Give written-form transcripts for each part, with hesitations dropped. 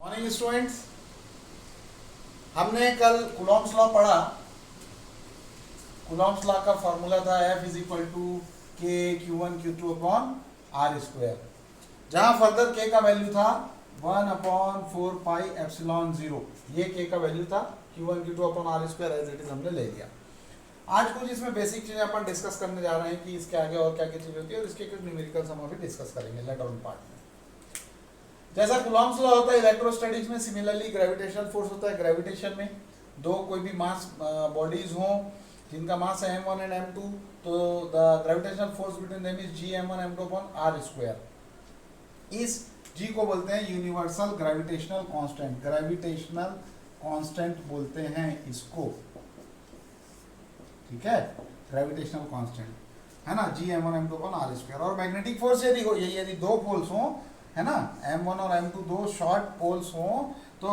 Morning students, हमने कल Coulomb's law पढ़ा। कूलॉम्स लॉ का फॉर्मूला था F is equal to K Q1 Q2 upon R square, जहां फर्दर K का वैल्यू था 1 अपॉन 4 पाई एप्सिलॉन 0। ये K का वैल्यू था, Q1 Q2 upon R square as it is हमने ले लिया। आज कुछ इसमें बेसिक चीजें अपन डिस्कस करने जा रहे हैं कि इसके आगे और क्या क्या चीजें होती है, और इसके कुछ न्यूमेरिकल्स हम अभी डिस्कस करेंगे लेटर ऑन पार्ट में। जैसा कूलॉम्स लॉ होता है इलेक्ट्रोस्टैटिक्स में, सिमिलरली ग्रेविटेशनल फोर्स होता है ग्रेविटेशन में। दो कोई भी मास बॉडीज हों जिनका मास है m1 एंड m2, तो the gravitational force between them is gm1 m2 upon r square. इस g को बोलते हैं universal gravitational constant, gravitational constant बोलते हैं इसको, ठीक है, ग्रेविटेशनल कांस्टेंट है ना, gm1 m2 upon r square. और मैग्नेटिक फोर्स यदि दो पोल्स हों, है ना, m1 और m2 दो शॉर्ट पोल्स हों, तो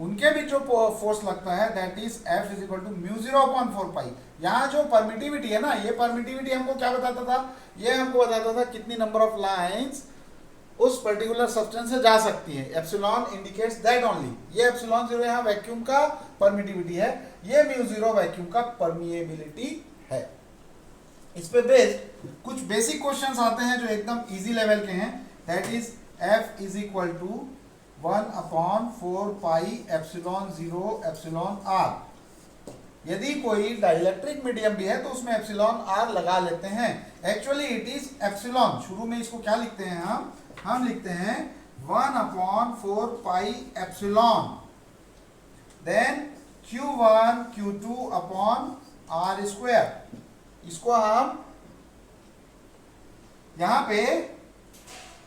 उनके बीच जो फोर्स लगता है that is F is equal to mu 0/4 pi. यहाँ जो परमिटिविटी है ना, ये परमिटिविटी हमको क्या बताता था, ये हमको बताता था कितनी नंबर ऑफ लाइंस उस पर्टिकुलर सब्सटेंस से जा सकती है। Epsilon indicates that only. ये एप्सिलॉन 0 यहाँ वैक्यूम का परमिटिविटी है, ये म्यू 0 वैक्यूम का परमिएबिलिटी है। इस पे बेस्ड कुछ बेसिक क्वेश्चंस आते हैं जो एकदम इजी लेवल के हैं। That is F is equal to 1 upon 4 pi epsilon 0 epsilon r। यदि कोई डाइलेक्ट्रिक मीडियम भी है तो उसमें एप्सिलॉन r लगा लेते हैं। एक्चुअली इट इज एप्सिलॉन, शुरू में इसको क्या लिखते हैं हम लिखते हैं 1 upon 4 pi epsilon, then Q1 Q2 upon r square. इसको हम यहां पे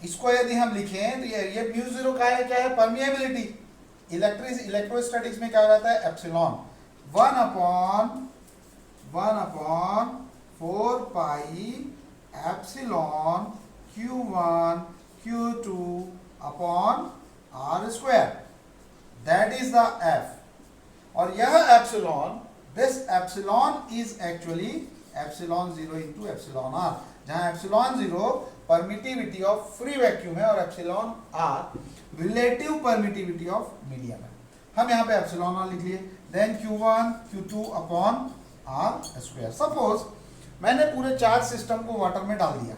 इसको यदि हम लिखें तो ये म्यू 0 का है, क्या है, परमिएबिलिटी। इलेक्ट्रोस्टैटिक्स में क्या हो जाता है, epsilon 1 upon 4 pi epsilon Q1 Q2 upon r square, that is the F। और यह epsilon, this epsilon is actually epsilon 0 into epsilon r, जहां epsilon 0 permittivity of free vacuum है और epsilon r relative permittivity of medium है। हम यहाँ पे epsilon r लिख लिए, then Q1 Q2 upon r square. Suppose मैंने पूरे चार्ज सिस्टम को वाटर में डाल दिया,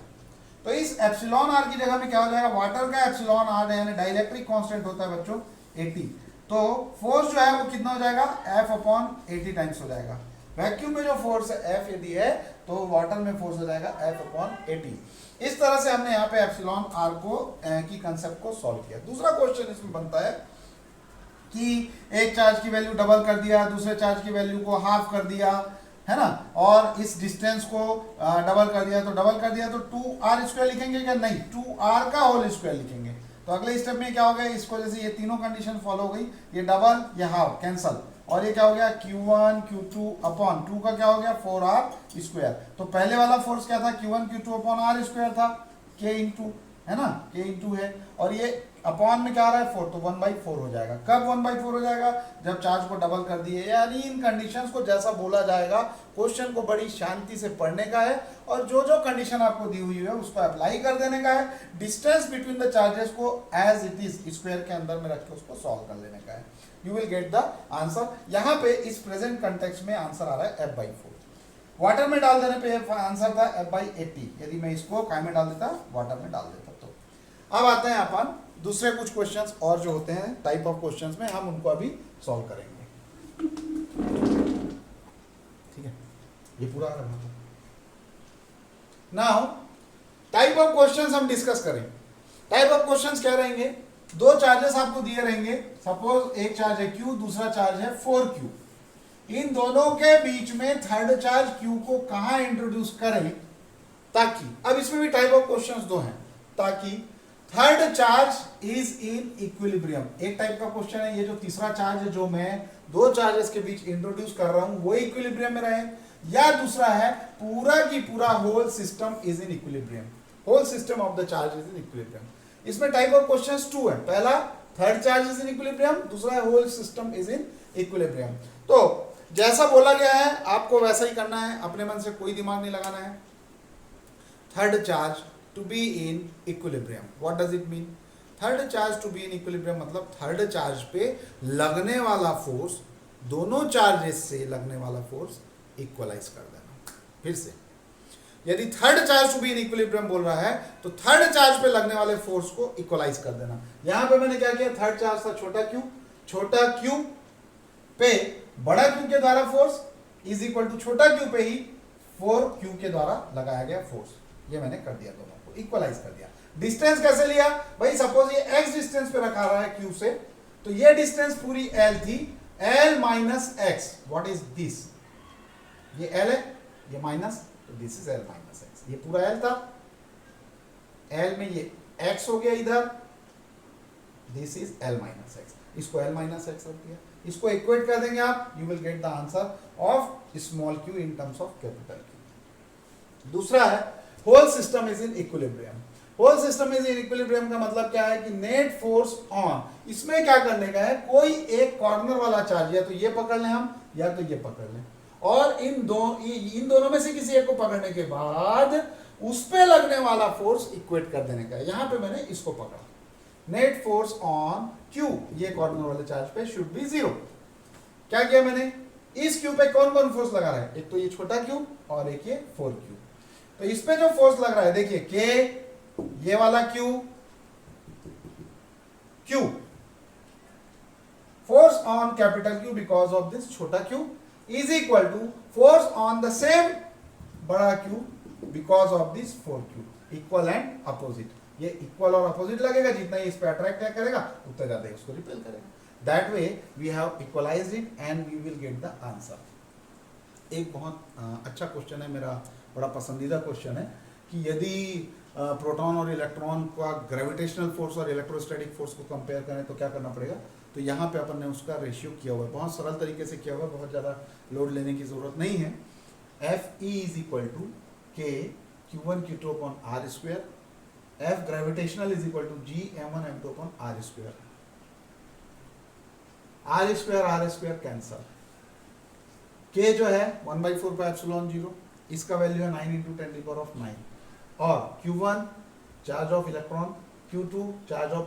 तो इस एप्सिलॉन r की जगह में क्या हो जाएगा, वाटर का एप्सिलॉन r यानी डाइलेक्ट्रिक कांस्टेंट होता है बच्चों 80, तो फोर्स जो है वो कितना हो जाएगा, F अपॉन 80 टाइम्स हो जाएगा। वैक्यूम में जो फोर्स है F यदि है तो वाटर में फोर्स हो जाएगा F अपॉन 80। इस तरह से हमने यहाँ पे एप्सिलॉन r को की कंसेप्ट को सॉल्व किया। दूसरा क्वेश्चन इसमें बनता है कि एक चार्ज की वैल्यू डबल कर दिया, दूसरे चार्ज की वैल्यू को हाफ कर दिया, है ना, और इस डिस्टेंस को डबल कर दिया, तो 2r स्क्वायर लिखेंगे क्या, नहीं, 2r का होल स्क्वायर लिखेंगे। तो अगले स्टेप में क्या हो गया, इसको जैसे ये तीनों कंडीशन फॉलो हो गई, ये डबल ये हाफ कैंसल, और ये क्या हो गया Q1 Q2 अपॉन 2 का क्या हो गया 4r स्क्वायर। तो पहले वाला फोर्स क्या था, Q1 Q2 upon r square था, K इंटू, है ना, K इंटू है, और ये अपॉन में क्या आ रहा है 4, तो 1/4 हो जाएगा। कब 1/4 हो जाएगा, जब चार्ज को डबल कर दिए। यानी इन कंडीशंस को जैसा बोला जाएगा, क्वेश्चन को बड़ी शांति से पढ़ने का है, और जो जो कंडीशन आपको दी हुई है उसको अप्लाई कर देने का है। डिस्टेंस बिटवीन द चार्जेस को एज इट इज स्क्वायर के अंदर में रख के उसको सॉल्व कर लेने का है। You will get the answer. यहाँ पे इस प्रेजेंट कंटेक्स्ट में आंसर आ रहा है F/4। वाटर में डाल देने पे आंसर था F/80। यदि मैं इसको काय में डाल देता, वाटर में डाल देता। तो अब आते हैं अपन दूसरे कुछ क्वेश्चंस और जो होते हैं टाइप ऑफ क्वेश्चंस में, हम उनको अभी सॉल्व करेंगे। ठीक है, ये पूरा आ रहा है। नाउ टाइप ऑफ क्वेश्चंस हम डिस्कस करें। टाइप ऑफ क्वेश्चंस क्या रहेंगे, दो चार्जेस आपको दिए रहेंगे, सपोज एक चार्ज है Q, दूसरा चार्ज है 4Q। इन दोनों के बीच में थर्ड चार्ज Q को कहां इंट्रोड्यूस करें, ताकि, अब इसमें भी टाइप ऑफ क्वेश्चंस दो हैं, ताकि third charge is in equilibrium. एक टाइप का क्वेश्चन है, ये जो तीसरा चार्ज है जो मैं दो चार्जेस के बीच इंट्रोड्यूस कर रहा हूं वो इक्विलिब्रियम में रहे, या दूसरा है पूरा की पूरा whole system is in equilibrium, whole system of the charge is in equilibrium. इसमें टाइप ऑफ क्वेश्चंस टू है, पहला third charge is in equilibrium, दूसरा है whole system is in equilibrium. तो जैसा बोला गया है आपको वैसा ही करना है, अपने मन से कोई दिमाग नहीं लगाना है। Third charge to be in equilibrium. What does it mean? Third charge to be in equilibrium मतलब थर्ड चार्ज पे लगने वाला फोर्स, दोनों चार्जेस से लगने वाला फोर्स इक्वलाइज कर देना। फिर से, यदि third charge to be in equilibrium बोल रहा है तो थर्ड चार्ज पे लगने वाले फोर्स को इक्वलाइज कर देना। यहां पे मैंने क्या किया, थर्ड चार्ज था छोटा क्यू पे बड़ा क्यू के द्वारा फोर्स इज इक्वल टू छोटा क्यू पे ही 4q के द्वारा लगाया गया फोर्स, ये मैंने कर दिया, दोनों को इक्वलाइज कर दिया। डिस्टेंस कैसे लिया भाई, सपोज ये x डिस्टेंस पे रखा रहा है q से, तो ये डिस्टेंस पूरी l थी, l minus x, what is this, ये l है, ये माइनस, तो this is l minus x, ये पूरा l था, l में ये x हो गया इधर, this is l minus x, इसको l माइनस x रख दिया, इसको इक्वेट कर देंगे आप, you will get the answer of small q in terms of capital Q। दूसरा है whole system is in equilibrium. Whole system is in equilibrium का मतलब क्या है कि नेट फोर्स ऑन, इसमें क्या करने का है, कोई एक कॉर्नर वाला चार्ज या तो ये पकड़ लें हम या तो ये पकड़ लें, और इन दोनों में से किसी एक को पकड़ने के बाद उस पे लगने वाला फोर्स इक्वेट कर देने का है। यहां पे मैंने इसको पकड़ा, नेट फोर्स ऑन Q, ये कॉर्नर वाले चार्ज पे शुड बी 0। क्या किया मैंने, इस Q पे कौन कौन फोर्स लगा रहा है, एक तो ये छोटा Q और एक ये 4Q, तो इस पे जो फोर्स लग रहा है देखिए K, ये वाला Q, force on capital Q because of this छोटा Q is equal to force on the same बड़ा Q because of this 4Q, equal and opposite, ये इक्वल और अपोजिट लगेगा, जितना ये इस पे अट्रैक्ट करेगा उतना ज्यादा इसको रिपेल करेगा। That way we have equalized it and we will get the answer. एक बहुत अच्छा क्वेश्चन है, मेरा बड़ा पसंदीदा क्वेश्चन है कि यदि प्रोटॉन और इलेक्ट्रॉन का ग्रेविटेशनल फोर्स और इलेक्ट्रोस्टैटिक फोर्स को कंपेयर करें तो क्या करना पड़ेगा, तो यहाँ पे अपन ने उसका रेशियो किया हुआ है, बहुत सरल तरीके से किया हुआ है, बहुत ज़्यादा लोड लेने की जरूरत नहीं है। F E is equal to K Q1 Q2 upon R square, F gravitational is equal to G M1 M2 upon R square, R square cancel, K जो है 1/4 पाई एप्सिलॉन 0, इसका वैल्यू है 9 × 10⁻⁹ और Q1 charge of electron, Q2 charge of